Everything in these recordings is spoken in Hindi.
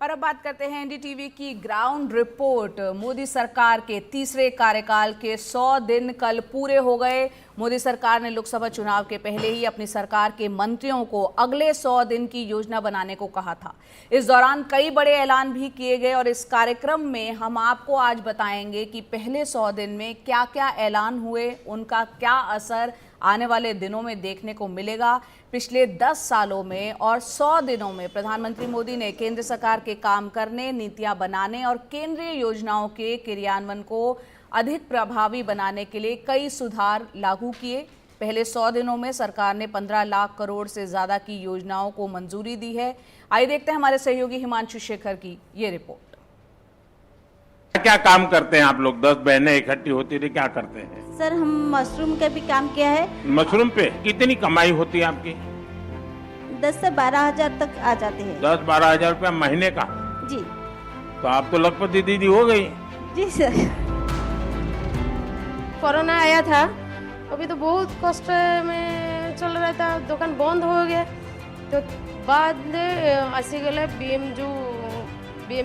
और अब बात करते हैं एनडीटीवी की ग्राउंड रिपोर्ट। मोदी सरकार के तीसरे कार्यकाल के 100 दिन कल पूरे हो गए। मोदी सरकार ने लोकसभा चुनाव के पहले ही अपनी सरकार के मंत्रियों को अगले 100 दिन की योजना बनाने को कहा था। इस दौरान कई बड़े ऐलान भी किए गए और इस कार्यक्रम में हम आपको आज बताएंगे कि पहले 100 दिन में क्या क्या ऐलान हुए, उनका क्या असर आने वाले दिनों में देखने को मिलेगा। पिछले 10 सालों में और 100 दिनों में प्रधानमंत्री मोदी ने केंद्र सरकार के काम करने, नीतियां बनाने और केंद्रीय योजनाओं के क्रियान्वयन को अधिक प्रभावी बनाने के लिए कई सुधार लागू किए। पहले 100 दिनों में सरकार ने 15 लाख करोड़ से ज्यादा की योजनाओं को मंजूरी दी है। आइए देखते हैं हमारे सहयोगी हिमांशु शेखर की ये रिपोर्ट। क्या काम करते हैं आप लोग? 10 बहनें इकट्ठी होती थी, क्या करते हैं? सर, हम मशरूम का भी काम किया है। मशरूम पे कितनी कमाई होती है आपकी? 10 से 12 हजार तक आ जाते हैं। 10-12 हजार रुपया महीने का? जी। तो आप तो लखपति दीदी हो गई। जी सर। कोरोना आया था, अभी तो बहुत कष्ट में चल रहा था, दुकान बंद हो गया। तो बाद आसी गला बीएम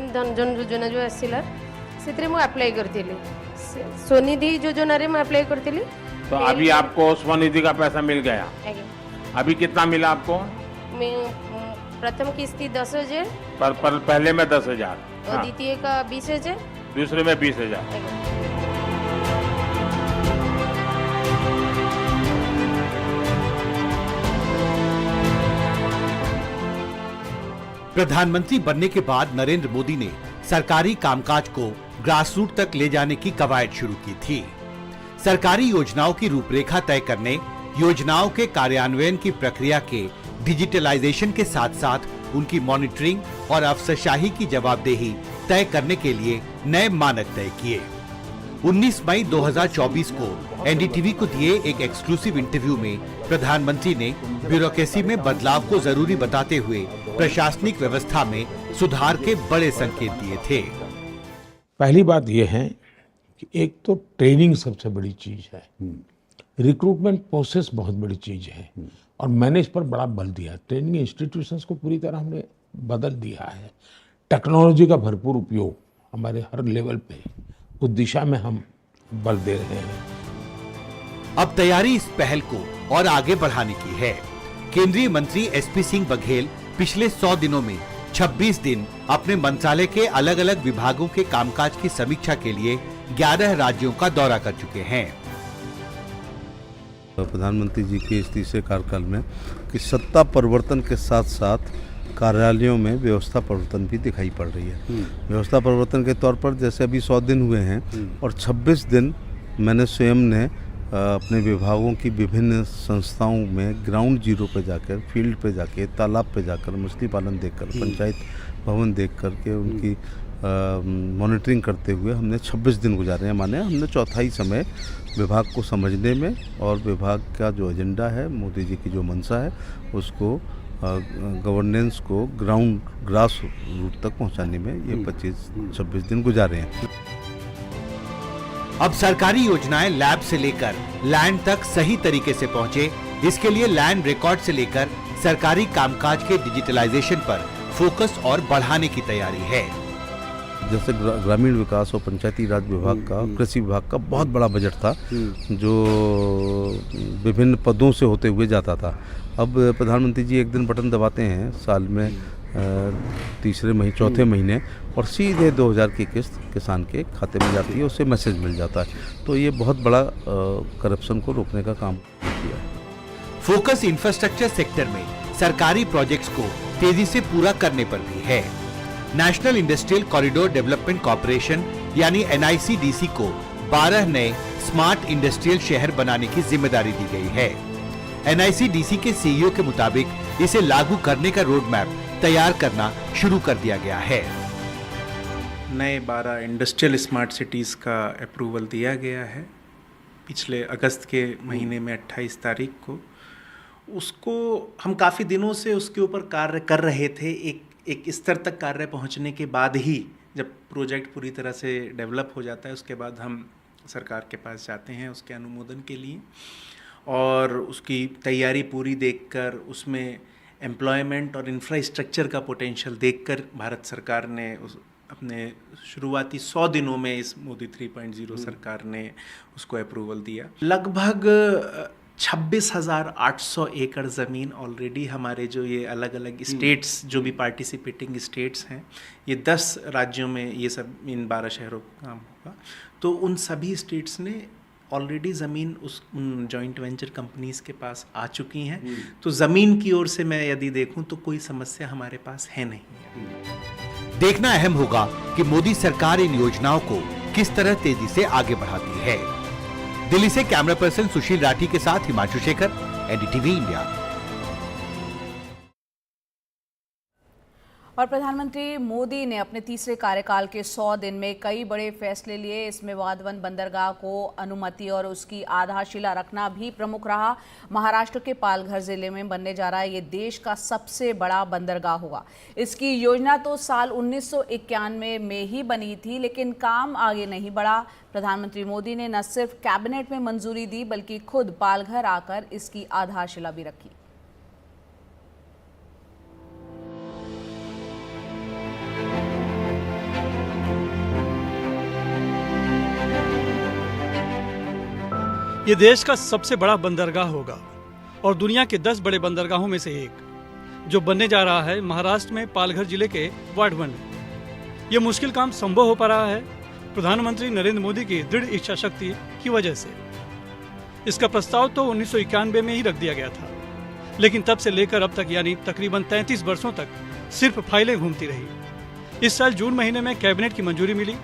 धन जन योजना जो आसिला से मुझे अप्लाई करती स्वनिधि योजना रे मैं अप्लाई करती। तो अभी आपको स्वनिधि का पैसा मिल गया? अभी कितना मिला आपको? मैं प्रथम किस्ती 10,000 पर पहले में 10,000 और द्वितीय का 20,000, दूसरे में 20,000। प्रधानमंत्री बनने के बाद नरेंद्र मोदी ने सरकारी कामकाज को ग्रासरूट तक ले जाने की कवायद शुरू की थी। सरकारी योजनाओं की रूपरेखा तय करने, योजनाओं के कार्यान्वयन की प्रक्रिया के डिजिटलाइजेशन के साथ साथ उनकी मॉनिटरिंग और अफसरशाही की जवाबदेही तय करने के लिए नए मानक तय किए। 19 मई 2024 को एनडीटीवी को दिए एक एक्सक्लूसिव इंटरव्यू में प्रधानमंत्री ने ब्यूरोक्रेसी में बदलाव को जरूरी बताते हुए प्रशासनिक व्यवस्था में सुधार के बड़े संकेत दिए थे। पहली बात यह है कि एक तो ट्रेनिंग सबसे बड़ी चीज है, रिक्रूटमेंट प्रोसेस बहुत बड़ी चीज है और मैंने इस पर बड़ा बल दिया। ट्रेनिंग इंस्टीट्यूशंस को पूरी तरह हमने बदल दिया है। टेक्नोलॉजी का भरपूर उपयोग हमारे हर लेवल पे, उस दिशा में हम बल दे रहे हैं। अब तैयारी इस पहल को और आगे बढ़ाने की है। केंद्रीय मंत्री एसपी सिंह बघेल पिछले 100 दिनों में 26 दिन अपने मंत्रालय के अलग अलग विभागों के कामकाज की समीक्षा के लिए 11 राज्यों का दौरा कर चुके हैं। प्रधानमंत्री जी के इस तीसरे कार्यकाल में कि सत्ता परिवर्तन के साथ साथ कार्यालयों में व्यवस्था परिवर्तन भी दिखाई पड़ रही है। व्यवस्था परिवर्तन के तौर पर जैसे अभी 100 दिन हुए हैं और 26 दिन मैंने स्वयं ने अपने विभागों की विभिन्न संस्थाओं में ग्राउंड जीरो पे जाकर, फील्ड पे जाके, तालाब पे जाकर, मछली पालन देखकर, पंचायत भवन देख कर के उनकी मॉनिटरिंग करते हुए हमने 26 दिन गुजारे हैं। माने हमने चौथाई समय विभाग को समझने में और विभाग का जो एजेंडा है, मोदी जी की जो मंशा है, उसको गवर्नेंस को ग्रास रूट तक पहुंचाने में ये 25-26 दिन गुजारे हैं। अब सरकारी योजनाएं लैब से लेकर लैंड तक सही तरीके से पहुंचे, इसके लिए लैंड रिकॉर्ड से लेकर सरकारी कामकाज के डिजिटलाइजेशन पर फोकस और बढ़ाने की तैयारी है। जैसे ग्रामीण विकास और पंचायती राज विभाग का, कृषि विभाग का बहुत बड़ा बजट था जो विभिन्न पदों से होते हुए जाता था। अब प्रधानमंत्री जी एक दिन बटन दबाते हैं साल में चौथे महीने और सीधे 2,000 की किस्त किसान के खाते में जाती है, उससे मैसेज मिल जाता है। तो ये बहुत बड़ा करप्शन को रोकने का काम किया है। फोकस इंफ्रास्ट्रक्चर सेक्टर में सरकारी प्रोजेक्ट्स को तेजी से पूरा करने पर भी है। National industrial corridor development corporation यानी NICDC को 12 नए स्मार्ट इंडस्ट्रियल शहर बनाने की जिम्मेदारी दी गई है। NICDC के CEO के मुताबिक इसे लागू करने का रोड मैप तैयार करना शुरू कर दिया गया है। नए 12 इंडस्ट्रियल स्मार्ट सिटीज़ का अप्रूवल दिया गया है पिछले अगस्त के महीने में 28 तारीख को। उसको हम काफ़ी दिनों से उसके ऊपर कार्य कर रहे थे। एक स्तर तक कार्य पहुंचने के बाद ही जब प्रोजेक्ट पूरी तरह से डेवलप हो जाता है, उसके बाद हम सरकार के पास जाते हैं उसके अनुमोदन के लिए और उसकी तैयारी पूरी देखकर उसमें एम्प्लॉयमेंट और इंफ्रास्ट्रक्चर का पोटेंशियल देखकर भारत सरकार ने अपने शुरुआती 100 दिनों में इस मोदी 3.0 सरकार ने उसको अप्रूवल दिया। लगभग 26,800 एकड़ ज़मीन ऑलरेडी हमारे जो ये अलग अलग स्टेट्स जो भी पार्टिसिपेटिंग स्टेट्स हैं, ये 10 राज्यों में ये सब इन 12 शहरों का काम होगा, तो उन सभी स्टेट्स ने ऑलरेडी ज़मीन उस जॉइंट वेंचर कंपनीज़ के पास आ चुकी हैं। तो ज़मीन की ओर से मैं यदि देखूं तो कोई समस्या हमारे पास है नहीं। देखना अहम होगा कि मोदी सरकार इन योजनाओं को किस तरह तेजी से आगे बढ़ाती है। दिल्ली से कैमरा पर्सन सुशील राठी के साथ हिमांशु शेखर, एनडीटीवी इंडिया। और प्रधानमंत्री मोदी ने अपने तीसरे कार्यकाल के 100 दिन में कई बड़े फैसले लिए। इसमें वाधवन बंदरगाह को अनुमति और उसकी आधारशिला रखना भी प्रमुख रहा। महाराष्ट्र के पालघर जिले में बनने जा रहा है ये देश का सबसे बड़ा बंदरगाह होगा। इसकी योजना तो साल 1991 में ही बनी थी, लेकिन काम आगे नहीं बढ़ा। प्रधानमंत्री मोदी ने न सिर्फ कैबिनेट में मंजूरी दी बल्कि खुद पालघर आकर इसकी आधारशिला भी रखी। ये देश का सबसे बड़ा बंदरगाह होगा और दुनिया के 10 बड़े बंदरगाहों में से एक, जो बनने जा रहा है महाराष्ट्र में पालघर जिले के वाढवण में। ये मुश्किल काम संभव हो पा रहा है प्रधानमंत्री नरेंद्र मोदी की दृढ़ इच्छा शक्ति की वजह से। इसका प्रस्ताव तो 1991 में ही रख दिया गया था, लेकिन तब से लेकर अब तक यानी तकरीबन 33 वर्षों तक सिर्फ फाइलें घूमती रही। इस साल जून महीने में कैबिनेट की मंजूरी मिली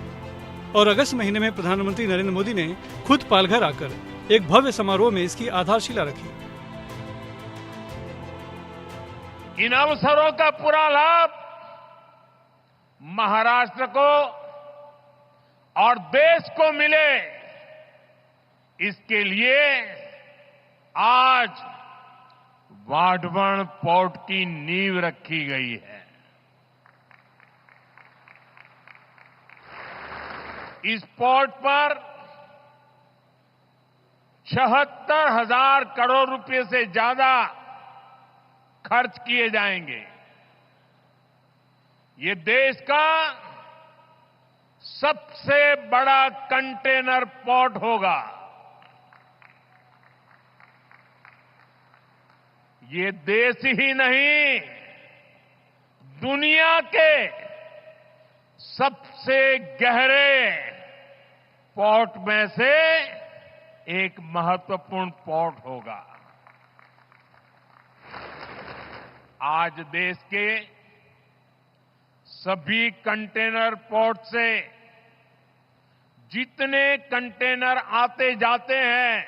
और अगस्त महीने में प्रधानमंत्री नरेंद्र मोदी ने खुद पालघर आकर एक भव्य समारोह में इसकी आधारशिला रखी। इन अवसरों का पूरा लाभ महाराष्ट्र को और देश को मिले, इसके लिए आज वाढवण पोर्ट की नींव रखी गई है। इस पोर्ट पर 76,000 करोड़ रुपए से ज्यादा खर्च किए जाएंगे। ये देश का सबसे बड़ा कंटेनर पोर्ट होगा। ये देश ही नहीं, दुनिया के सबसे गहरे पोर्ट में से एक महत्वपूर्ण पोर्ट होगा। आज देश के सभी कंटेनर पोर्ट से जितने कंटेनर आते जाते हैं,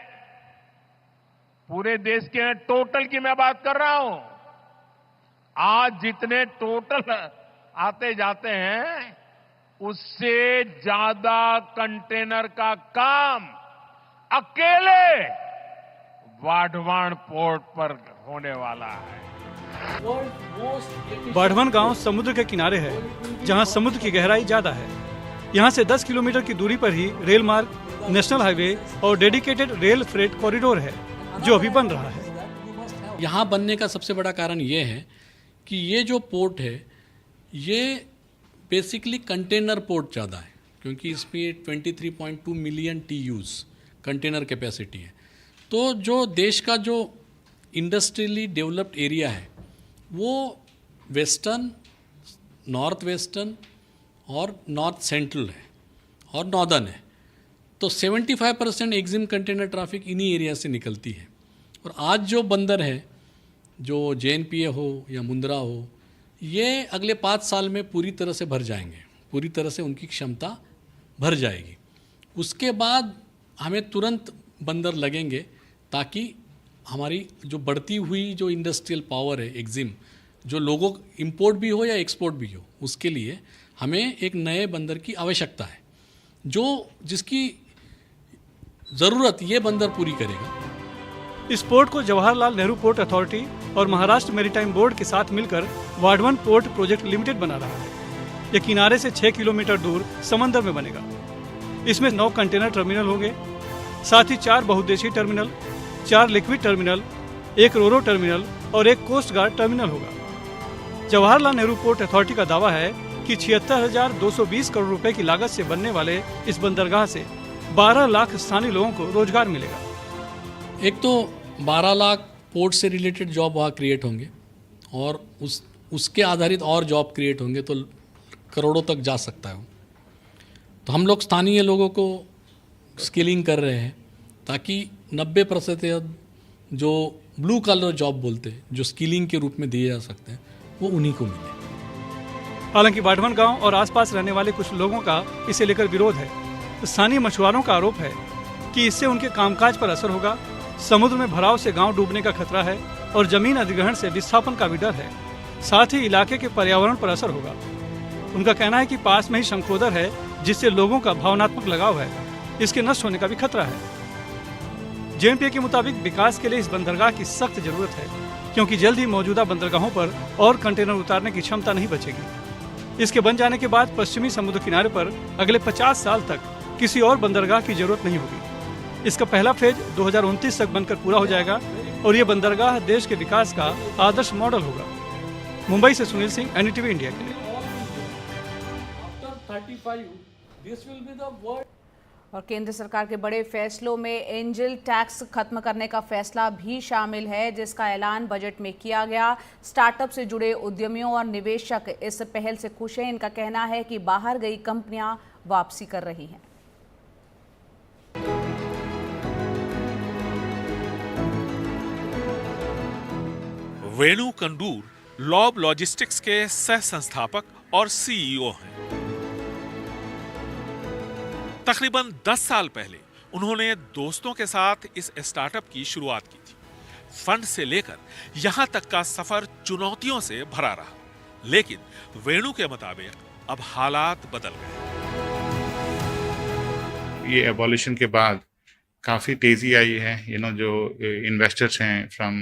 पूरे देश के टोटल की मैं बात कर रहा हूं, आज जितने टोटल आते जाते हैं उससे ज्यादा कंटेनर का काम अकेले वाढवण पोर्ट पर होने वाला है। वाढवण गांव समुद्र के किनारे है, जहां समुद्र की गहराई ज्यादा है। यहां से 10 किलोमीटर की दूरी पर ही रेल मार्ग, नेशनल हाईवे और डेडिकेटेड रेल फ्रेट कॉरिडोर है, जो अभी बन रहा है। यहाँ बनने का सबसे बड़ा कारण ये है कि ये जो पोर्ट है ये बेसिकली कंटेनर पोर्ट ज़्यादा है, क्योंकि इसमें 23.2 मिलियन TEUs कंटेनर कैपेसिटी है। तो जो देश का जो इंडस्ट्रियली डेवलप्ड एरिया है वो वेस्टर्न, नॉर्थ वेस्टर्न और नॉर्थ सेंट्रल है और नॉर्दर्न है। तो 75% एक्जिम कंटेनर ट्रैफिक इन्हीं एरिया से निकलती है। और आज जो बंदर है, जो JNPA हो या मुंद्रा हो, ये अगले 5 साल में पूरी तरह से भर जाएंगे, पूरी तरह से उनकी क्षमता भर जाएगी। उसके बाद हमें तुरंत बंदर लगेंगे, ताकि हमारी जो बढ़ती हुई जो इंडस्ट्रियल पावर है एक्जिम, जो लोगों इंपोर्ट भी हो या एक्सपोर्ट भी हो, उसके लिए हमें एक नए बंदर की आवश्यकता है, जिसकी ज़रूरत ये बंदर पूरी करेगा। इस पोर्ट को जवाहरलाल नेहरू पोर्ट अथॉरिटी और महाराष्ट्र मैरीटाइम बोर्ड के साथ मिलकर वाढवण पोर्ट प्रोजेक्ट लिमिटेड बना रहा है। यह किनारे से 6 किलोमीटर दूर समंदर में बनेगा। इसमें 9 कंटेनर टर्मिनल होंगे, साथ ही 4 बहुउद्देशीय टर्मिनल, 4 लिक्विड टर्मिनल एक रोरो टर्मिनल और एक कोस्ट गार्ड टर्मिनल होगा। जवाहरलाल नेहरू पोर्ट अथॉरिटी का दावा है कि 76,220 करोड़ रुपए की लागत से बनने वाले इस बंदरगाह से 12 लाख स्थानीय लोगों को रोजगार मिलेगा। एक तो 12 लाख पोर्ट से रिलेटेड जॉब वहाँ क्रिएट होंगे और उसके आधारित और जॉब क्रिएट होंगे तो करोड़ों तक जा सकता है। तो हम लोग स्थानीय लोगों को स्किलिंग कर रहे हैं ताकि 90% जो ब्लू कलर जॉब बोलते हैं, जो स्किलिंग के रूप में दिए जा सकते हैं, वो उन्हीं को मिले। हालांकि वाढवन गांव और आसपास रहने वाले कुछ लोगों का इसे लेकर विरोध है। स्थानीय मछुआरों का आरोप है कि इससे उनके कामकाज पर असर होगा। समुद्र में भराव से गांव डूबने का खतरा है और जमीन अधिग्रहण से विस्थापन का भी डर है। साथ ही इलाके के पर्यावरण पर असर होगा। उनका कहना है कि पास में ही शंखोदर है जिससे लोगों का भावनात्मक लगाव है। इसके नष्ट होने का भी खतरा है। जेएनपीए के मुताबिक विकास के लिए इस बंदरगाह की सख्त जरूरत है, क्योंकि जल्द ही मौजूदा बंदरगाहों पर और कंटेनर उतारने की क्षमता नहीं बचेगी। इसके बन जाने के बाद पश्चिमी समुद्र किनारे पर अगले 50 साल तक किसी और बंदरगाह की जरूरत नहीं होगी। इसका पहला फेज 2029 तक बनकर पूरा हो जाएगा और ये बंदरगाह देश के विकास का आदर्श मॉडल होगा। मुंबई से सुनील सिंह, एनडीटीवी इंडिया के लिए। और केंद्र सरकार के बड़े फैसलों में एंजल टैक्स खत्म करने का फैसला भी शामिल है, जिसका ऐलान बजट में किया गया। स्टार्टअप से जुड़े उद्यमियों और निवेशक इस पहल से खुश हैं। इनका कहना है कि बाहर गई कंपनियां वापसी कर रही हैं। वेणु कंडूर लॉब लॉजिस्टिक्स के सह संस्थापक और सीईओ हैं। तकरीबन 10 साल पहले उन्होंने दोस्तों के साथ इस स्टार्टअप की शुरुआत की थी। फंड से लेकर यहां तक का सफर चुनौतियों से भरा रहा, लेकिन वेणु के मुताबिक अब हालात बदल गए। ये एबॉलिशन के बाद काफ़ी तेज़ी आई है। जो इन्वेस्टर्स हैं फ्रॉम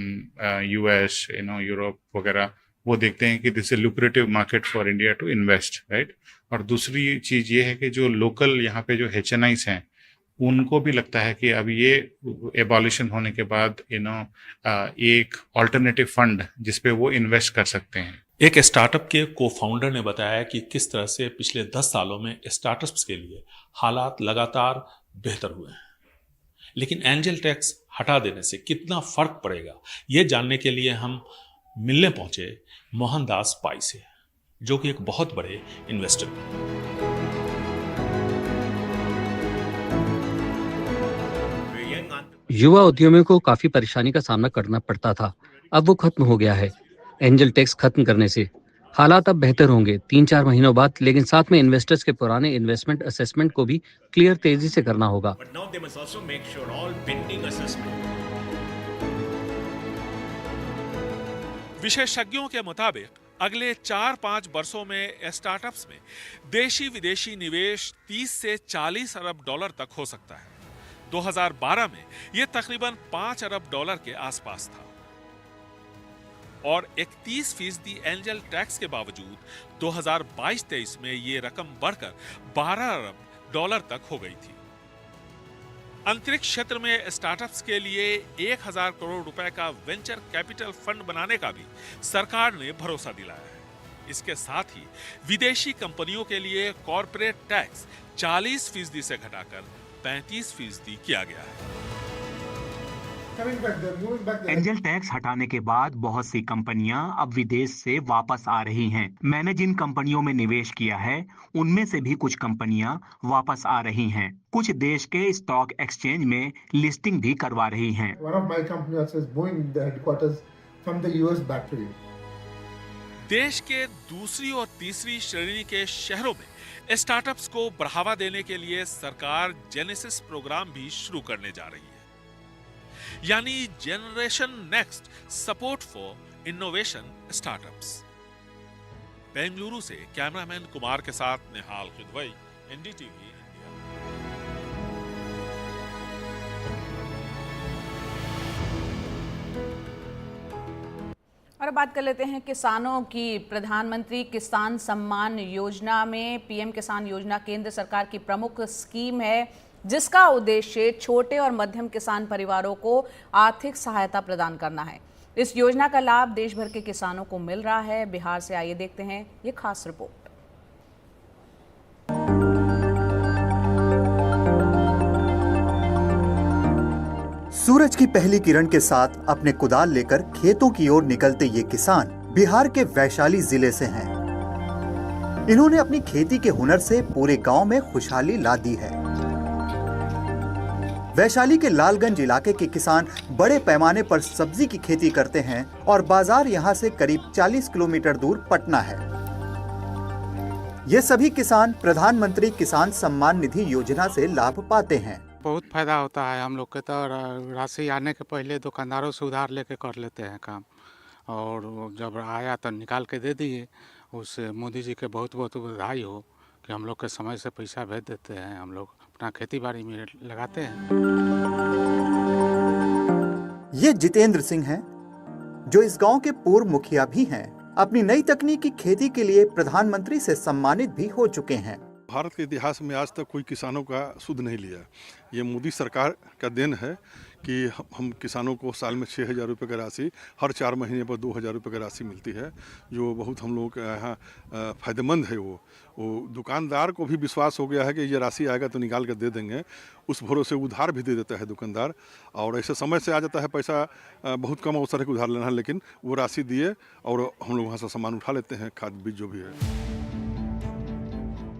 यूएस, यूरोप वगैरह, वो देखते हैं कि this is lucrative market for India to invest, right. और दूसरी चीज़ ये है कि जो लोकल यहाँ पे जो HNIs हैं, उनको भी लगता है कि अब ये एबॉलिशन होने के बाद एक ऑल्टरनेटिव फंड जिस पे वो इन्वेस्ट कर सकते हैं। एक स्टार्टअप के को-फाउंडर ने बताया कि किस तरह से पिछले 10 सालों में स्टार्टअप्स के लिए हालात लगातार बेहतर हुए हैं, लेकिन एंजल टैक्स हटा देने से कितना फर्क पड़ेगा, ये जानने के लिए हम मिलने पहुंचे मोहनदास पाई से, जो कि एक बहुत बड़े इन्वेस्टर हैं। युवा उद्यमियों को काफी परेशानी का सामना करना पड़ता था, अब वो खत्म हो गया है। एंजल टैक्स खत्म करने से हालात अब बेहतर होंगे 3-4 महीनों बाद, लेकिन साथ में इन्वेस्टर्स के पुराने इन्वेस्टमेंट असेसमेंट को भी क्लियर तेजी से करना होगा। विशेषज्ञों के मुताबिक अगले 4-5 वर्षों में स्टार्टअप्स में देशी विदेशी निवेश 30 से 40 अरब डॉलर तक हो सकता है। 2012 में यह तकरीबन 5 अरब डॉलर के आसपास था और 31% एंजल टैक्स के बावजूद 2022-23 में ये रकम बढ़कर 12 अरब डॉलर तक हो गई थी। अंतरिक्ष क्षेत्र में स्टार्टअप्स के लिए 1000 करोड़ रुपए का वेंचर कैपिटल फंड बनाने का भी सरकार ने भरोसा दिलाया है। इसके साथ ही विदेशी कंपनियों के लिए कॉर्पोरेट टैक्स 40% से घटाकर 35% किया गया है। एंजल टैक्स हटाने के बाद बहुत सी कंपनियां अब विदेश से वापस आ रही हैं। मैंने जिन कंपनियों में निवेश किया है उनमें से भी कुछ कंपनियां वापस आ रही हैं। कुछ देश के स्टॉक एक्सचेंज में लिस्टिंग भी करवा रही हैं। देश के दूसरी और तीसरी श्रेणी के शहरों में स्टार्टअप्स को बढ़ावा देने के लिए सरकार जेनेसिस प्रोग्राम भी शुरू करने जा रही है, यानी generation next support for innovation startups. Bengaluru से कैमरामैन कुमार के साथ निहाल खिदवई, एनडीटीवी इंडिया। और अब बात कर लेते हैं किसानों की। प्रधानमंत्री किसान सम्मान योजना में पीएम किसान योजना केंद्र सरकार की प्रमुख स्कीम है। जिसका उद्देश्य छोटे और मध्यम किसान परिवारों को आर्थिक सहायता प्रदान करना है। इस योजना का लाभ देश भर के किसानों को मिल रहा है। बिहार से आइए देखते हैं ये खास रिपोर्ट। सूरज की पहली किरण के साथ अपने कुदाल लेकर खेतों की ओर निकलते ये किसान बिहार के वैशाली जिले से हैं। इन्होंने अपनी खेती के हुनर से पूरे गांव में खुशहाली ला दी है। वैशाली के लालगंज इलाके के किसान बड़े पैमाने पर सब्जी की खेती करते हैं और बाजार यहां से करीब 40 किलोमीटर दूर पटना है। ये सभी किसान प्रधानमंत्री किसान सम्मान निधि योजना से लाभ पाते हैं। बहुत फायदा होता है हम लोग के, तो राशि आने के पहले दुकानदारों से उधार लेके कर लेते हैं काम, और जब आया तो निकाल के दे दिए। उससे मोदी जी के बहुत बहुत बधाई हो कि हम लोग के समय से पैसा भेज देते हैं, हम लोग अपना खेती बाड़ी में लगाते हैं। ये जितेंद्र सिंह हैं, जो इस गांव के पूर्व मुखिया भी हैं। अपनी नई तकनीक की खेती के लिए प्रधानमंत्री से सम्मानित भी हो चुके हैं। भारत के इतिहास में आज तक कोई किसानों का सुध नहीं लिया। ये मोदी सरकार का देन है कि हम किसानों को साल में 6,000 रुपये की राशि, हर 4 महीने पर 2,000 रुपये की राशि मिलती है, जो बहुत हम लोगों के यहाँ फ़ायदेमंद है। वो दुकानदार को भी विश्वास हो गया है कि ये राशि आएगा तो निकाल कर दे देंगे। उस भरोसे उधार भी दे देता है दुकानदार, और ऐसे समय से आ जाता है पैसा। बहुत कम अवसर है कि उधार लेना है, लेकिन वो राशि दिए और हम लोग वहाँ से सामान उठा लेते हैं, खाद बीज जो भी है।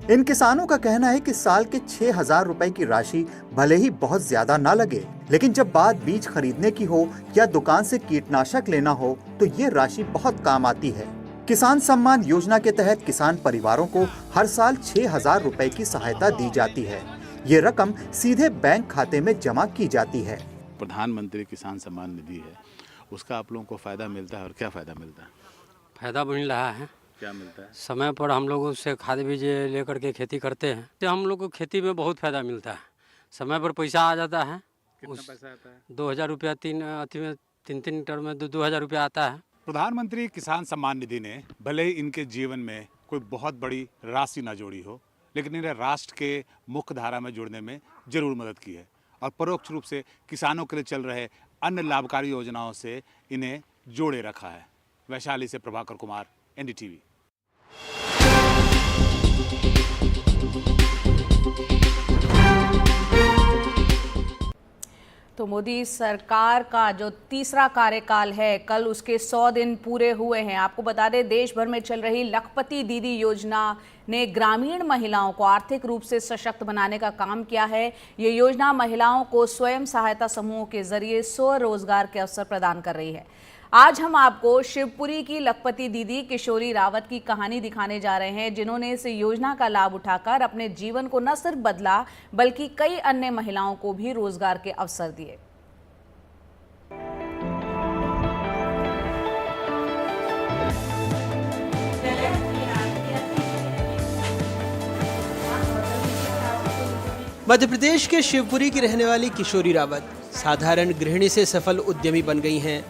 इन किसानों का कहना है कि साल के 6,000 रुपए की राशि भले ही बहुत ज्यादा ना लगे, लेकिन जब बात बीज खरीदने की हो या दुकान से कीटनाशक लेना हो तो ये राशि बहुत काम आती है। किसान सम्मान योजना के तहत किसान परिवारों को हर साल 6,000 रुपए की सहायता दी जाती है। ये रकम सीधे बैंक खाते में जमा की जाती है। प्रधानमंत्री किसान सम्मान निधि है, उसका आप लोगों को फायदा मिलता है। और क्या फायदा मिलता है? फायदा मिल रहा है। क्या मिलता है? समय पर हम लोग उससे खाद बीज लेकर के खेती करते हैं, तो हम लोग को खेती में बहुत फायदा मिलता है। समय पर पैसा आ जाता है। कितना पैसा आता है? 2,000 रुपया, तीन टर्म में 2,000 रुपया आता है। प्रधानमंत्री किसान सम्मान निधि ने भले ही इनके जीवन में कोई बहुत बड़ी राशि ना जोड़ी हो, लेकिन इन्हें राष्ट्र के मुख्य धारा में जुड़ने में जरूर मदद की है, और परोक्ष रूप से किसानों के लिए चल रहे अन्य लाभकारी योजनाओं से इन्हें जोड़े रखा है। वैशाली से प्रभाकर कुमार, NDTV। तो मोदी सरकार का जो तीसरा कार्यकाल है, कल उसके 100 दिन पूरे हुए हैं। आपको बता दें, देश भर में चल रही लखपति दीदी योजना ने ग्रामीण महिलाओं को आर्थिक रूप से सशक्त बनाने का काम किया है। ये योजना महिलाओं को स्वयं सहायता समूहों के जरिए स्वरोजगार के अवसर प्रदान कर रही है। आज हम आपको शिवपुरी की लखपति दीदी किशोरी रावत की कहानी दिखाने जा रहे हैं, जिन्होंने इस योजना का लाभ उठाकर अपने जीवन को न सिर्फ बदला, बल्कि कई अन्य महिलाओं को भी रोजगार के अवसर दिए। मध्य प्रदेश के शिवपुरी की रहने वाली किशोरी रावत साधारण गृहिणी से सफल उद्यमी बन गई हैं।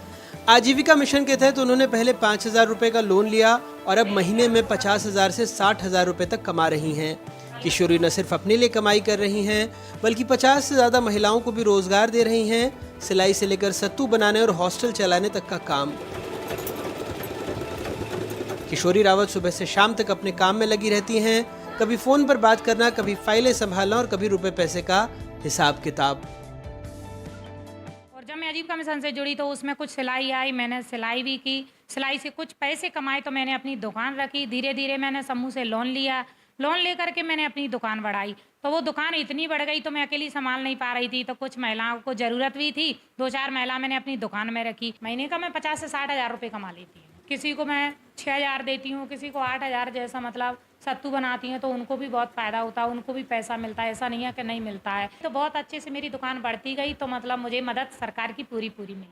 आजीविका मिशन के तहत उन्होंने पहले 5,000 रुपए का लोन लिया और अब महीने में 50,000 से 60,000 रुपए तक कमा रही हैं। किशोरी न सिर्फ अपने लिए कमाई कर रही हैं, बल्कि 50 से ज़्यादा महिलाओं को भी रोजगार दे रही हैं। सिलाई से लेकर सत्तू बनाने और हॉस्टल चलाने तक का काम। किशोरी रावत सुबह से शाम तक अपने काम में लगी रहती हैं। कभी फ़ोन पर बात करना, कभी फाइलें संभालना और कभी रुपए पैसे का हिसाब किताब। जब मैं आजीविका मिशन से जुड़ी तो उसमें कुछ सिलाई आई, मैंने सिलाई भी की। सिलाई से कुछ पैसे कमाए तो मैंने अपनी दुकान रखी। धीरे धीरे मैंने समूह से लोन लिया। लोन लेकर के मैंने अपनी दुकान बढ़ाई, तो वो दुकान इतनी बढ़ गई तो मैं अकेली संभाल नहीं पा रही थी। तो कुछ महिलाओं को ज़रूरत भी थी, 2-4 महिला मैंने अपनी दुकान में रखी। महीने का मैं 50 से 60,000 रुपये कमा लेती हूँ। किसी को मैं 6,000 देती हूँ, किसी को 8,000। जैसा मतलब सत्तू बनाती हैं तो उनको भी बहुत फ़ायदा होता है, उनको भी पैसा मिलता है। ऐसा नहीं है कि नहीं मिलता है। तो बहुत अच्छे से मेरी दुकान बढ़ती गई, तो मतलब मुझे मदद सरकार की पूरी मिली।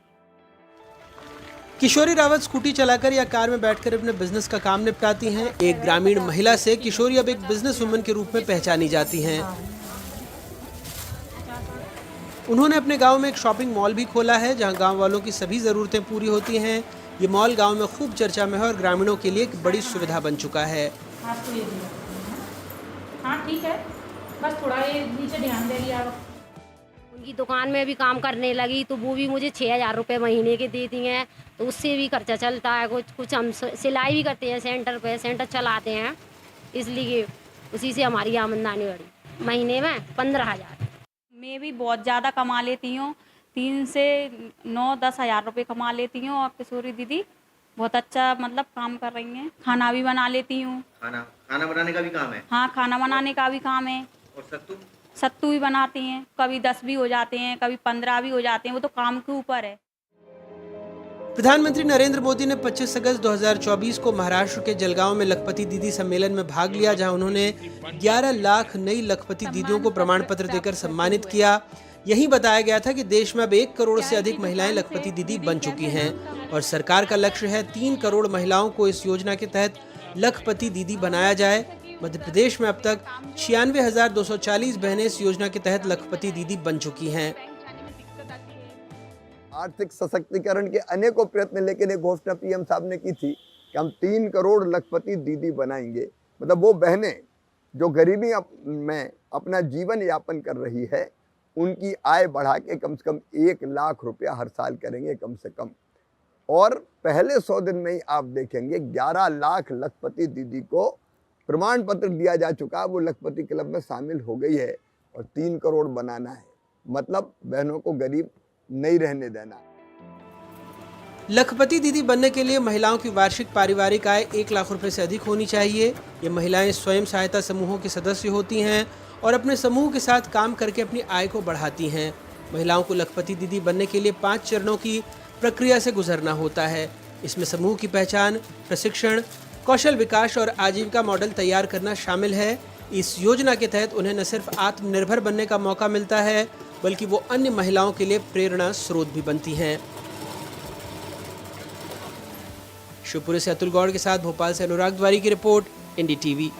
किशोरी रावत स्कूटी चलाकर या कार में बैठकर अपने बिजनेस का काम निपटाती हैं। एक ग्रामीण महिला से किशोरी अब एक बिजनेस वुमन के रूप में पहचानी जाती हैं। उन्होंने अपने गांव में एक शॉपिंग मॉल भी खोला है, जहां गांव वालों की सभी ज़रूरतें पूरी होती हैं। ये मॉल गांव में खूब चर्चा में है और ग्रामीणों के लिए एक बड़ी सुविधा बन चुका है। हाँ ठीक है। बस थोड़ा ये नीचे ध्यान दे लिया। उनकी दुकान में भी काम करने लगी तो वो भी मुझे 6,000 रुपये महीने के देती हैं, तो उससे भी खर्चा चलता है। कुछ हम सिलाई भी करते हैं, सेंटर पे सेंटर चलाते हैं, इसलिए उसी से हमारी आमदनी बढ़ी। महीने में 15,000। मैं भी बहुत ज़्यादा कमा लेती हूँ, 3 से 9-10 हज़ार रुपये कमा लेती हूँ। और किशोरी दीदी बहुत अच्छा मतलब काम कर रही हैं। खाना भी बना लेती हूँ। खाना बनाने का भी काम है? हाँ, खाना बनाने का भी काम है। और सत्तू भी बनाती हैं। कभी 10 भी हो जाते हैं, कभी 15 भी हो जाते हैं, वो तो काम के ऊपर है। प्रधानमंत्री नरेंद्र मोदी ने 25 अगस्त 2024 को महाराष्ट्र के जलगांव में लखपति दीदी सम्मेलन में भाग लिया, जहां उन्होंने 11 लाख नई लखपति दीदियों को प्रमाण पत्र देकर सम्मानित किया। यही बताया गया था कि देश में अब 1 करोड़ से अधिक महिलाएं लखपति दीदी बन चुकी हैं और सरकार का लक्ष्य है 3 करोड़ महिलाओं को इस योजना के तहत लखपति दीदी बनाया जाए। मध्य प्रदेश में अब तक 96,240 बहनें इस योजना के तहत लखपति दीदी बन चुकी हैं। आर्थिक सशक्तिकरण के अनेकों प्रयत्न, लेकिन एक घोषणा पीएम साहब ने की थी कि हम 3 करोड़ लखपति दीदी बनाएंगे। मतलब वो बहनें जो गरीबी में अपना जीवन यापन कर रही है, उनकी आय बढ़ा के कम से कम 1 लाख रुपया हर साल करेंगे कम से कम। और पहले 100 दिन में ही आप देखेंगे 11 लाख लखपति दीदी को प्रमाण पत्र दिया जा चुका है, वो लखपति क्लब में शामिल हो गई है। और 3 करोड़ बनाना है, मतलब बहनों को गरीब नहीं रहने देना। लखपति दीदी बनने के लिए महिलाओं की वार्षिक पारिवारिक आय 1 लाख रुपए से अधिक होनी चाहिए। ये महिलाएं स्वयं सहायता समूहों के सदस्य होती हैं और अपने समूह के साथ काम करके अपनी आय को बढ़ाती हैं। महिलाओं को लखपति दीदी बनने के लिए 5 चरणों की प्रक्रिया से गुजरना होता है। इसमें समूह की पहचान, प्रशिक्षण, कौशल विकास और आजीविका मॉडल तैयार करना शामिल है। इस योजना के तहत उन्हें न सिर्फ आत्मनिर्भर बनने का मौका मिलता है, बल्कि वो अन्य महिलाओं के लिए प्रेरणा स्रोत भी बनती हैं। शिवपुरी से अतुल गौड़ के साथ भोपाल से अनुराग द्वारी की रिपोर्ट, NDTV।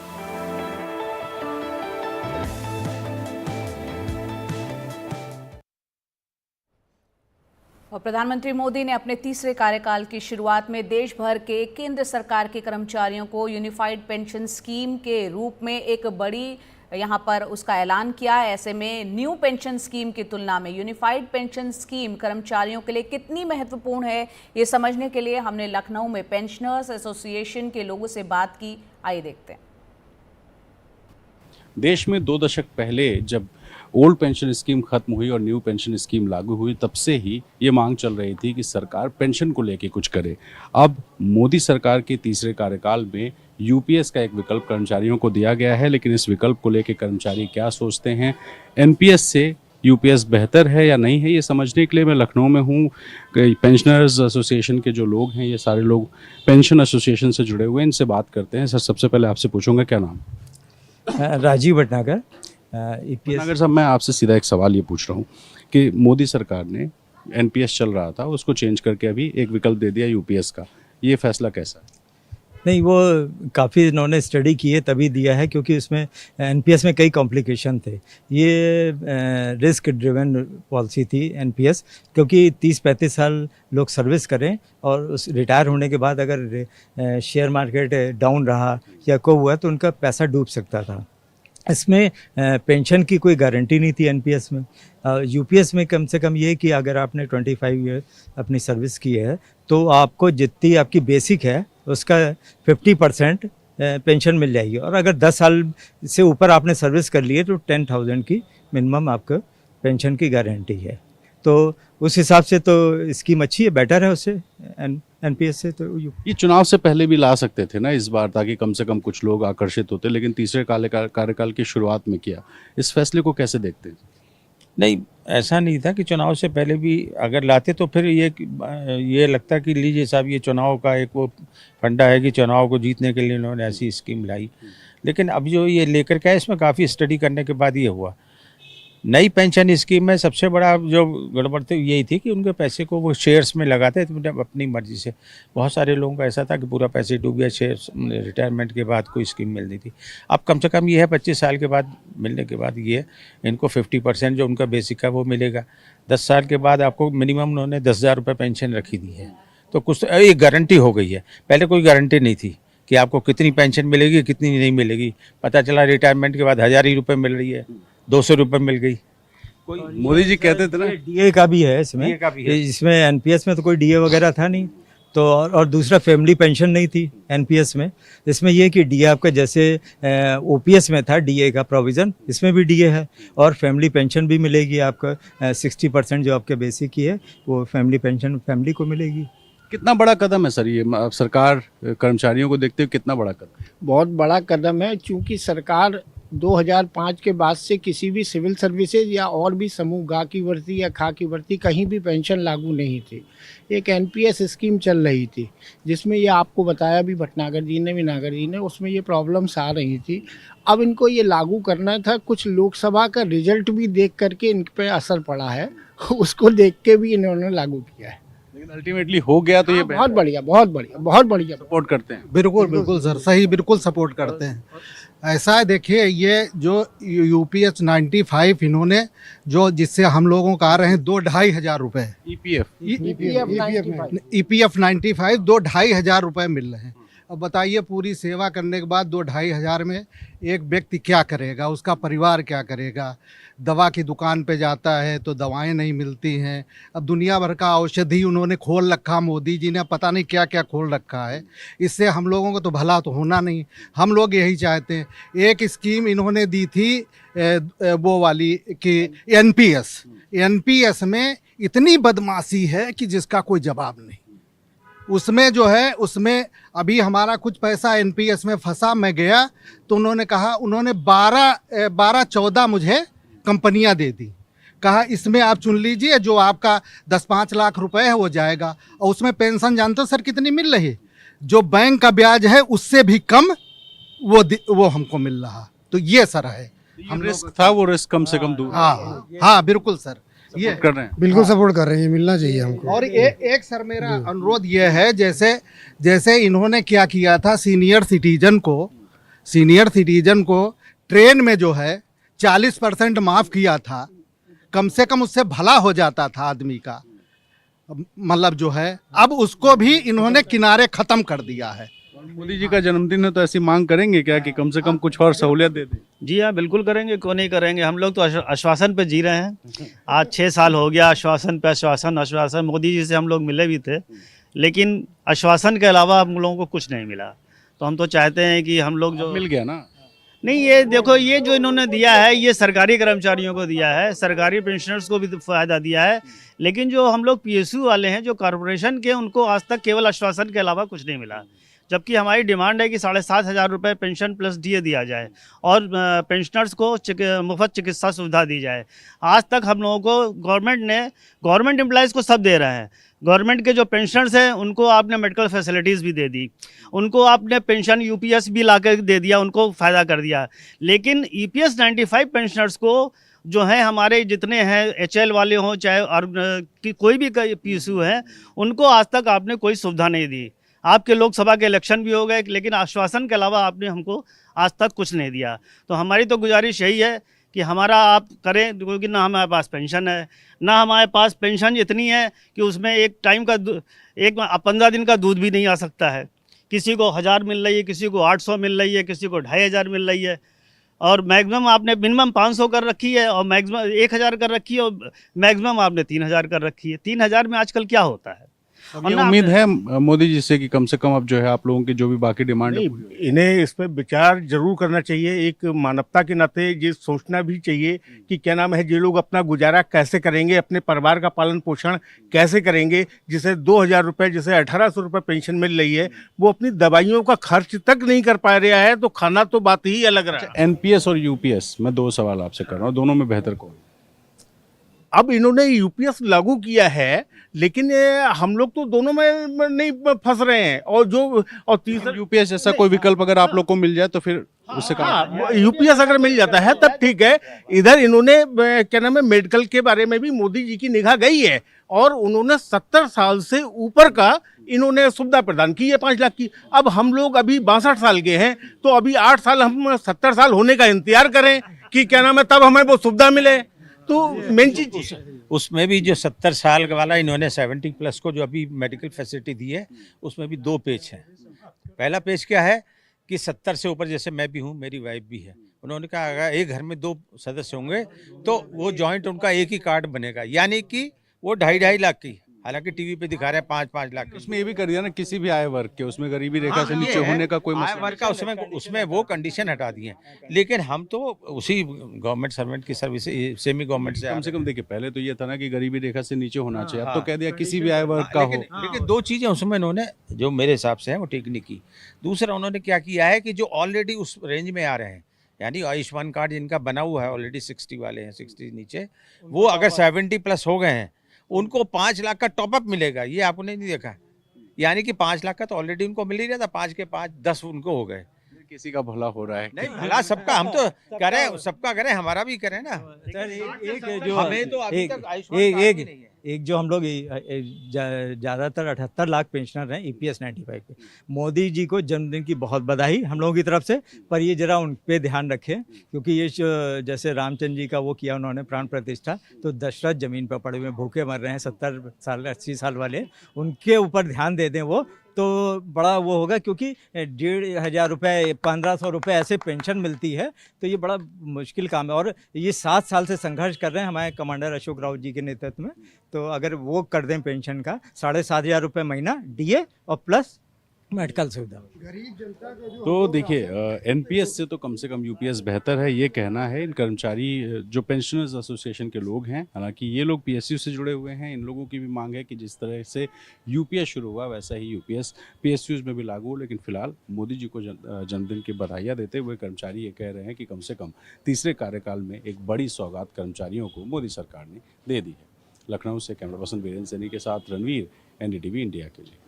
और प्रधानमंत्री मोदी ने अपने तीसरे कार्यकाल की शुरुआत में देश भर के केंद्र सरकार के कर्मचारियों को यूनिफाइड पेंशन स्कीम के रूप में एक बड़ी यहाँ पर उसका ऐलान किया। ऐसे में न्यू पेंशन स्कीम की तुलना में यूनिफाइड पेंशन स्कीम कर्मचारियों के लिए कितनी महत्वपूर्ण है, ये समझने के लिए हमने लखनऊ में पेंशनर्स एसोसिएशन के लोगों से बात की। आइए देखते हैं। देश में 2 दशक पहले जब ओल्ड पेंशन स्कीम खत्म हुई और न्यू पेंशन स्कीम लागू हुई, तब से ही ये मांग चल रही थी कि सरकार पेंशन को लेके कुछ करे। अब मोदी सरकार के तीसरे कार्यकाल में यूपीएस का एक विकल्प कर्मचारियों को दिया गया है, लेकिन इस विकल्प को लेके कर्मचारी क्या सोचते हैं, एनपीएस से यूपीएस बेहतर है या नहीं है, ये समझने के लिए मैं लखनऊ में हूँ। पेंशनर्स एसोसिएशन के जो लोग हैं, ये सारे लोग पेंशन एसोसिएशन से जुड़े हुए हैं, इनसे बात करते हैं। सर, सबसे पहले आपसे पूछूंगा, क्या नाम? राजीव भटनागर। भटनागर साहब, मैं आपसे सीधा एक सवाल ये पूछ रहा हूँ कि मोदी सरकार ने एनपीएस चल रहा था, उसको चेंज करके अभी एक विकल्प दे दिया यूपीएस का, ये फैसला कैसा है? नहीं, वो काफ़ी इन्होंने स्टडी की है तभी दिया है, क्योंकि इसमें एनपीएस में कई कॉम्प्लिकेशन थे। ये रिस्क ड्रिवन पॉलिसी थी एनपीएस, क्योंकि 30-35 साल लोग सर्विस करें और उस रिटायर होने के बाद अगर शेयर मार्केट डाउन रहा या को हुआ तो उनका पैसा डूब सकता था। इसमें पेंशन की कोई गारंटी नहीं थी एनपीएस में। यूपीएस में कम से कम ये कि अगर आपने 25 ईयर अपनी सर्विस की है तो आपको जितनी आपकी बेसिक है उसका 50% पेंशन मिल जाएगी, और अगर 10 साल से ऊपर आपने सर्विस कर ली है तो 10,000 की मिनिमम आपको पेंशन की गारंटी है। तो उस हिसाब से तो स्कीम अच्छी है, बेटर है उससे एनपीएस से। तो ये चुनाव से पहले भी ला सकते थे ना इस बार, ताकि कम से कम कुछ लोग आकर्षित होते, लेकिन तीसरे कार्यकाल की शुरुआत में किया। इस फैसले को कैसे देखते हैं? नहीं, ऐसा नहीं था कि चुनाव से पहले भी अगर लाते तो फिर ये लगता कि लीजिए साहब, ये चुनाव का एक वो फंडा है कि चुनाव को जीतने के लिए इन्होंने ऐसी स्कीम लाई। लेकिन अब जो ये लेकर के इसमें काफ़ी स्टडी करने के बाद ये हुआ। नई पेंशन स्कीम में सबसे बड़ा जो गड़बड़ थी यही थी कि उनके पैसे को वो शेयर्स में लगाते थे अपनी मर्जी से। बहुत सारे लोगों का ऐसा था कि पूरा पैसे डूब गया, शेयर्स रिटायरमेंट के बाद कोई स्कीम मिलती थी। अब कम से कम ये है 25 साल के बाद मिलने के बाद ये इनको 50% जो उनका बेसिक है वो मिलेगा। 10 साल के बाद आपको मिनिमम उन्होंने 10,000 रुपये पेंशन रखी दी है, तो कुछ एक गारंटी हो गई है। पहले कोई गारंटी नहीं थी कि आपको कितनी पेंशन मिलेगी कितनी नहीं मिलेगी। पता चला रिटायरमेंट के बाद 1000 ही रुपये मिल रही है, 200 रुपये मिल गई। मोदी जी कहते थे ना डीए का भी है इसमें, DA का भी है। इसमें एनपीएस में तो कोई डीए वगैरह था नहीं, तो और दूसरा फैमिली पेंशन नहीं थी एनपीएस में। इसमें ये कि डीए आपका जैसे ओपीएस में था डीए का प्रोविज़न, इसमें भी डीए है और फैमिली पेंशन भी मिलेगी आपका 60% जो आपके बेसिक की है वो फैमिली पेंशन फैमिली को मिलेगी। कितना बड़ा कदम है सर ये, सरकार कर्मचारियों को देखते हुए कितना बड़ा कदम? बहुत बड़ा कदम है, क्योंकि सरकार 2005 के बाद से किसी भी सिविल सर्विसेज या और भी समूह गा की भर्ती या खा की भर्ती कहीं भी पेंशन लागू नहीं थी। एक एनपीएस स्कीम चल रही थी जिसमें ये आपको बताया भी भटनागर जी ने, उसमें ये प्रॉब्लम्स आ रही थी। अब इनको ये लागू करना था। कुछ लोकसभा का रिजल्ट भी देख करके इन पे असर पड़ा है, उसको देख के भी इन्होंने लागू किया है। लेकिन अल्टीमेटली हो गया तो ये बहुत बढ़िया सपोर्ट करते हैं। बिल्कुल सर, सही, बिल्कुल सपोर्ट करते हैं। ऐसा है, देखिए ये जो यूपीएस 95 इन्होंने जो जिससे हम लोगों को आ रहे हैं 2-2.5 हजार रुपए, ईपीएफ 95 2-2.5 हजार रुपए मिल रहे हैं। अब बताइए पूरी सेवा करने के बाद 2-2.5 हजार में एक व्यक्ति क्या करेगा, उसका परिवार क्या करेगा। दवा की दुकान पे जाता है तो दवाएं नहीं मिलती हैं। अब दुनिया भर का औषधि उन्होंने खोल रखा, मोदी जी ने पता नहीं क्या क्या खोल रखा है। इससे हम लोगों को तो भला तो होना नहीं। हम लोग यही चाहते हैं। एक स्कीम इन्होंने दी थी वो वाली कि एनपीएस में इतनी बदमाशी है कि जिसका कोई जवाब नहीं। उसमें जो है, उसमें अभी हमारा कुछ पैसा एनपीएस में फंसा। मैं गया तो उन्होंने कहा, उन्होंने 12-14 मुझे कंपनियां दे दी। कहा इसमें आप चुन लीजिए, जो आपका 10-5 लाख रुपए है वो जाएगा। और उसमें पेंशन जानते हो सर कितनी मिल रही है? जो बैंक का ब्याज है उससे भी कम वो हमको मिल रहा। तो ये सर है, हम रिस्क था, वो रिस्क कम से कम दूर। हाँ बिल्कुल सर, ये कर रहे हैं, बिल्कुल सपोर्ट कर रहे हैं, मिलना चाहिए हमको। और एक सर मेरा अनुरोध ये है, जैसे इन्होंने क्या किया था, सीनियर सिटीजन को ट्रेन में जो है 40% माफ किया था। कम से कम उससे भला हो जाता था आदमी का, मतलब जो है। अब उसको भी इन्होंने किनारे खत्म कर दिया है। मोदी जी का जन्मदिन है तो ऐसी मांग करेंगे क्या कि कम से कम कुछ और सहूलियत दे दें? जी हाँ, बिल्कुल करेंगे, क्यों नहीं करेंगे। हम लोग तो आश्वासन पे जी रहे हैं। आज 6 साल हो गया आश्वासन पे आश्वासन। मोदी जी से हम लोग मिले भी थे, लेकिन आश्वासन के अलावा हम लोगों को कुछ नहीं मिला। तो हम तो चाहते हैं कि हम लोग जो मिल गया ना। नहीं, ये देखो, ये जो इन्होंने दिया है ये सरकारी कर्मचारियों को दिया है, सरकारी पेंशनर्स को भी फ़ायदा दिया है। लेकिन जो हम लोग पीएसयू वाले हैं, जो कॉरपोरेशन के, उनको आज तक केवल आश्वासन के अलावा कुछ नहीं मिला। जबकि हमारी डिमांड है कि 7,500 रुपये पेंशन प्लस डीए दिया जाए और पेंशनर्स को मुफ्त चिकित्सा सुविधा दी जाए। आज तक हम लोगों को गवर्नमेंट एम्प्लॉयज़ को सब दे रहे हैं। गवर्नमेंट के जो पेंशनर्स हैं उनको आपने मेडिकल फैसिलिटीज़ भी दे दी, उनको आपने पेंशन यूपीएस भी ला कर दे दिया, उनको फ़ायदा कर दिया। लेकिन ईपीएस 95 पेंशनर्स को जो है, हमारे जितने हैं एचएल वाले हों चाहे और कोई भी पीएसयू हैं, उनको आज तक आपने कोई सुविधा नहीं दी। आपके लोकसभा के इलेक्शन भी हो गए, लेकिन आश्वासन के अलावा आपने हमको आज तक कुछ नहीं दिया। तो हमारी तो गुजारिश यही है कि हमारा आप करें, क्योंकि ना हमारे पास पेंशन है, ना हमारे पास पेंशन इतनी है कि उसमें एक टाइम का 15 दिन का दूध भी नहीं आ सकता है। किसी को 1000 मिल रही है, किसी को 800 मिल रही है, किसी को 2500 मिल रही है। और मैक्सिमम आपने मिनिमम 500 कर रखी है और मैक्सिमम 1000 कर रखी है और मैक्सिमम आपने 3000 कर रखी है। 3000 में आजकल क्या होता है? ये उम्मीद है मोदी जी से कि कम से कम अब जो है आप लोगों की जो भी बाकी डिमांड है, इन्हें इस पर विचार जरूर करना चाहिए। एक मानवता के नाते ये सोचना भी चाहिए कि क्या नाम है, ये लोग अपना गुजारा कैसे करेंगे, अपने परिवार का पालन पोषण कैसे करेंगे। जिसे 2000 रुपये, जिसे 1800 रुपये पेंशन मिल रही है, वो अपनी दवाइयों का खर्च तक नहीं कर पा रहा है, तो खाना तो बात ही अलग रहा है। एनपीएस और यूपीएस, मैं 2 सवाल आपसे कर रहा हूँ, दोनों में बेहतर कौन? अब इन्होंने यूपीएस लागू किया है, लेकिन हम लोग तो दोनों में नहीं फंस रहे हैं। और तीसरा यूपीएस जैसा कोई विकल्प अगर आप लोग को मिल जाए तो फिर उससे यूपीएस अगर मिल जाता है तब ठीक है। इधर इन्होंने क्या नाम है, मेडिकल के बारे में भी मोदी जी की निगाह गई है और उन्होंने 70 साल से ऊपर का इन्होंने सुविधा प्रदान की है 5 लाख की। अब हम लोग अभी 62 साल के हैं, तो अभी 8 साल हम 70 साल होने का इंतजार करें कि क्या नाम है, तब हमें वो सुविधा मिले। तो मेन चीज उसमें भी जो 70 साल वाला इन्होंने 70+ को जो अभी मेडिकल फैसिलिटी दी है, उसमें भी 2 पेज हैं। पहला पेज क्या है कि 70 से ऊपर, जैसे मैं भी हूँ, मेरी वाइफ भी है, उन्होंने कहा अगर एक घर में 2 सदस्य होंगे तो वो जॉइंट उनका एक ही कार्ड बनेगा, यानी कि वो 2.5 लाख की, हालांकि टीवी पे दिखा रहे हैं 5-5 लाख की। उसमें ये भी कर दिया ना, किसी भी आय वर्ग के, उसमें गरीबी रेखा से नीचे होने का कोई आय मसला वर्ग का उसमें वो कंडीशन हटा दी है। लेकिन हम तो उसी गवर्नमेंट सर्वेंट की सर्विस सेमी गवर्नमेंट से कम से कम देखिए, पहले तो ये था ना कि गरीबी रेखा से नीचे होना चाहिए, अब तो कह दिया किसी भी आय वर्ग का हो। लेकिन 2 चीजें उसमें इन्होंने जो मेरे हिसाब से है वो ठीक नहीं की। दूसरा उन्होंने क्या किया है कि जो ऑलरेडी उस रेंज में आ रहे हैं, यानी आयुष्मान कार्ड जिनका बना हुआ है ऑलरेडी 60 वाले हैं, 60 नीचे, वो अगर 70 प्लस हो गए हैं उनको 5 लाख का टॉपअप मिलेगा। ये आपने नहीं देखा, यानी कि 5 लाख का तो ऑलरेडी उनको मिल ही रहा था, 5 के 5 10 उनको हो गए। किसी का भला हो रहा है, नहीं भला सबका, हम तो करें, सबका करें, हमारा भी करें ना। सर एक जो हमें तो अभी तक आयुष्मान कार्ड ही नहीं है। एक जो हम लोग ज़्यादातर 78 लाख पेंशनर हैं EPS 95 के, मोदी जी को जन्मदिन की बहुत बधाई हम लोगों की तरफ से। पर ये जरा उन पे ध्यान रखें, क्योंकि ये जैसे रामचंद्र जी का वो किया उन्होंने प्राण प्रतिष्ठा, तो दशरथ जमीन पर पड़े हुए भूखे मर रहे हैं 70 साल 80 साल वाले, उनके ऊपर ध्यान दे दें वो तो बड़ा वो होगा। क्योंकि 1,500 रुपये 1,500 रुपये ऐसे पेंशन मिलती है, तो ये बड़ा मुश्किल काम है। और ये 7 साल से संघर्ष कर रहे हैं हमारे कमांडर अशोक राउत जी के नेतृत्व में, तो अगर वो कर दें पेंशन का 7,500 रुपये महीना DA और प्लस मेडिकल सुविधा। तो देखिए, एनपीएस से तो कम यूपीएस बेहतर है, ये कहना है इन कर्मचारी जो पेंशनर्स एसोसिएशन के लोग हैं। हालांकि ये लोग पीएसयू से जुड़े हुए हैं, इन लोगों की भी मांग है कि जिस तरह से यूपीएस शुरू हुआ वैसा ही यूपीएस पीएसयूज में भी लागू हो। लेकिन फिलहाल मोदी जी को जन्मदिन की बधाइयाँ देते हुए कर्मचारी ये कह रहे हैं कि कम से कम तीसरे कार्यकाल में एक बड़ी सौगात कर्मचारियों को मोदी सरकार ने दे दी है। लखनऊ से कैमरा पर्सन वीरेंद्र सैनी के साथ रणवीर, NDTV इंडिया के लिए।